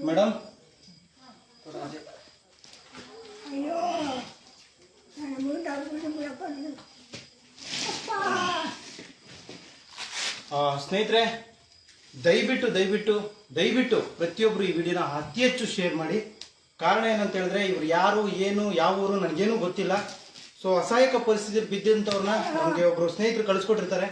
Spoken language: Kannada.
ಮೇಡಮ್ ಸ್ನೇಹಿತರೆ, ದಯವಿಟ್ಟು ಪ್ರತಿಯೊಬ್ಬರು ಈ ವಿಡಿಯೋನ ಅತಿ ಹೆಚ್ಚು ಶೇರ್ ಮಾಡಿ. ಕಾರಣ ಏನಂತ ಹೇಳಿದ್ರೆ, ಇವ್ರು ಯಾರು ಏನು ಯಾವ ಊರು ನನಗೇನು ಗೊತ್ತಿಲ್ಲ. ಸೊ ಅಸಹಾಯಕ ಪರಿಸ್ಥಿತಿ ಬಿದ್ದಂಥವ್ರನ್ನ ನಮಗೆ ಒಬ್ರು ಸ್ನೇಹಿತರು ಕಳಿಸ್ಕೊಟ್ಟಿರ್ತಾರೆ.